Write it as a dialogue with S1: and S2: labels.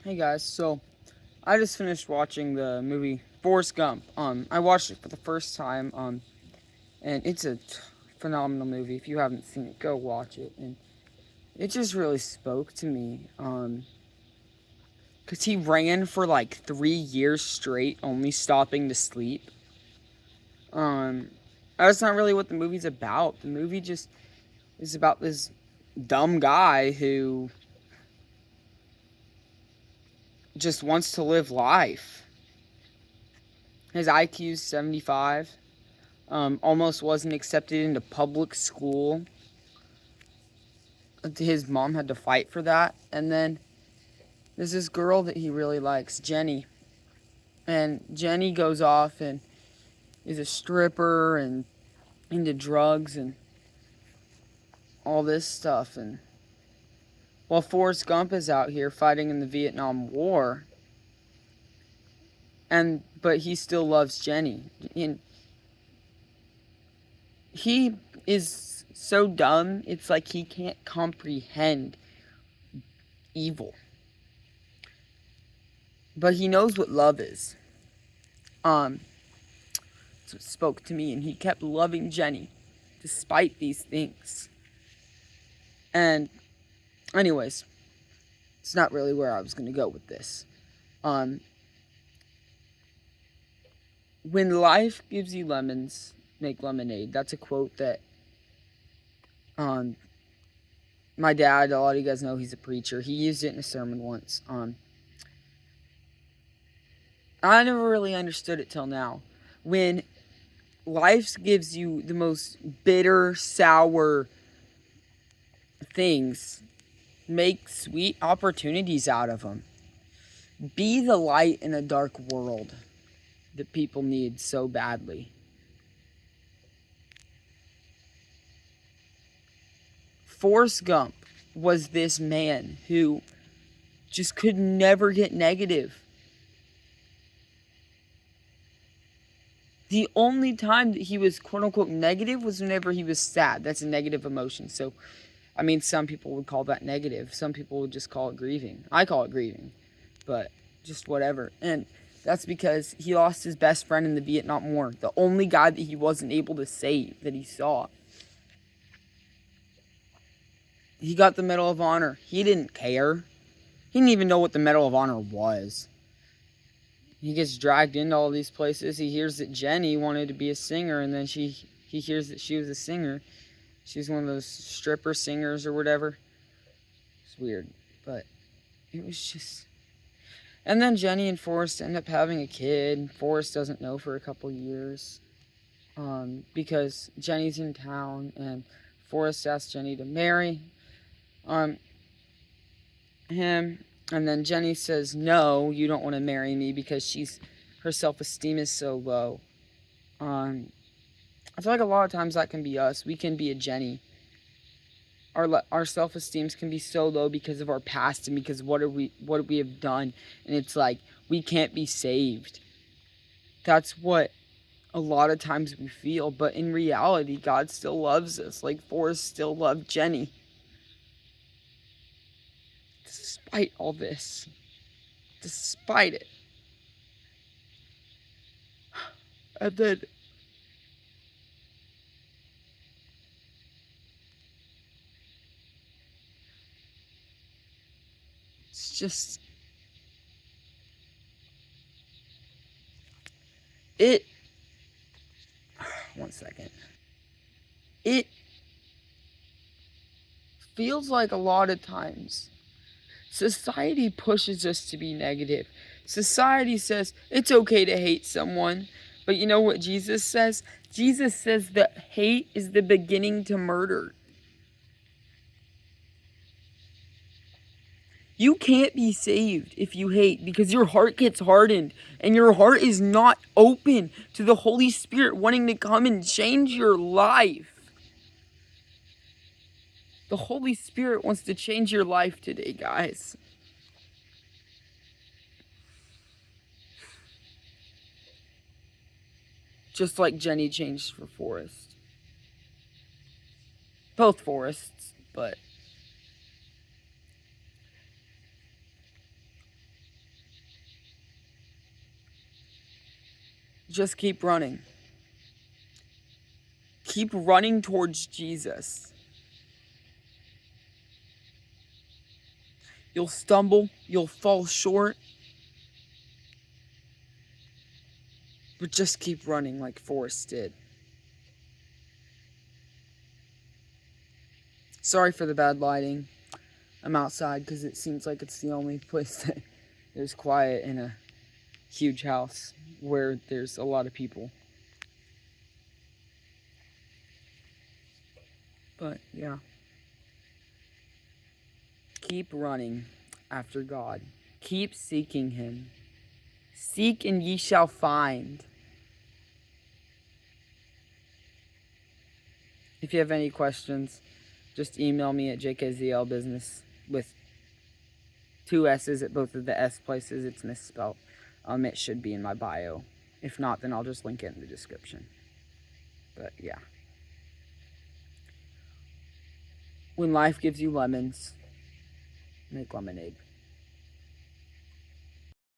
S1: Hey guys, so I just finished watching the movie Forrest Gump. I watched it for the first time. And it's a phenomenal movie. If you haven't seen it, go watch it. And it just really spoke to me. Cause he ran for like 3 years straight, only stopping to sleep. Um, that's not really what the movie's about. The movie just is about this dumb guy who just wants to live life. His IQ's 75. Almost wasn't accepted into public school. His mom had to fight for that. And then there's this girl that he really likes, Jenny. And Jenny goes off and is a stripper and into drugs and all this stuff. And while Forrest Gump is out here fighting in the Vietnam War, but he still loves Jenny. And he is so dumb, it's like he can't comprehend evil. But he knows what love is. So it spoke to me, and he kept loving Jenny despite these things. And anyways, it's not really where I was going to go with this. When life gives you lemons, make lemonade. That's a quote that my dad, a lot of you guys know he's a preacher. He used it in a sermon once. I never really understood it till now. When life gives you the most bitter, sour things, make sweet opportunities out of them. Be the light in a dark world that people need so badly. Forrest Gump was this man who just could never get negative. The only time that he was quote-unquote negative was whenever he was sad. That's a negative emotion. So, I mean, some people would call that negative. Some people would just call it grieving. I call it grieving. But just whatever. And that's because he lost his best friend in the Vietnam War. The only guy that he wasn't able to save that he saw. He got the Medal of Honor. He didn't care. He didn't even know what the Medal of Honor was. He gets dragged into all these places. He hears that Jenny wanted to be a singer, and then he hears that she was a singer. She's one of those stripper singers or whatever. It's weird, but it was just... And then Jenny and Forrest end up having a kid. Forrest doesn't know for a couple years because Jenny's in town, and Forrest asks Jenny to marry him. And then Jenny says, no, you don't want to marry me because her self-esteem is so low. I feel like a lot of times that can be us. We can be a Jenny. Our self-esteems can be so low because of our past and because what we have done. And it's like, we can't be saved. That's what a lot of times we feel. But in reality, God still loves us. Like Forrest still loved Jenny. Despite all this. Despite it. And then... it's just... one second. It feels like a lot of times society pushes us to be negative. Society says it's okay to hate someone. But you know what Jesus says? Jesus says that hate is the beginning to murder. You can't be saved if you hate because your heart gets hardened and your heart is not open to the Holy Spirit wanting to come and change your life. The Holy Spirit wants to change your life today, guys. Just like Jenny changed for Forrest. Both Forrests, but... Just keep running. Keep running towards Jesus. You'll stumble, you'll fall short, but just keep running like Forrest did. Sorry for the bad lighting. I'm outside because it seems like it's the only place that there's quiet in a huge house where there's a lot of people. But yeah. Keep running after God. Keep seeking Him. Seek and ye shall find. If you have any questions, just email me at jkzlbuissness with 2 S's at both of the S places. It's misspelled. It should be in my bio. If not, then I'll just link it in the description. But yeah. When life gives you lemons, make lemonade.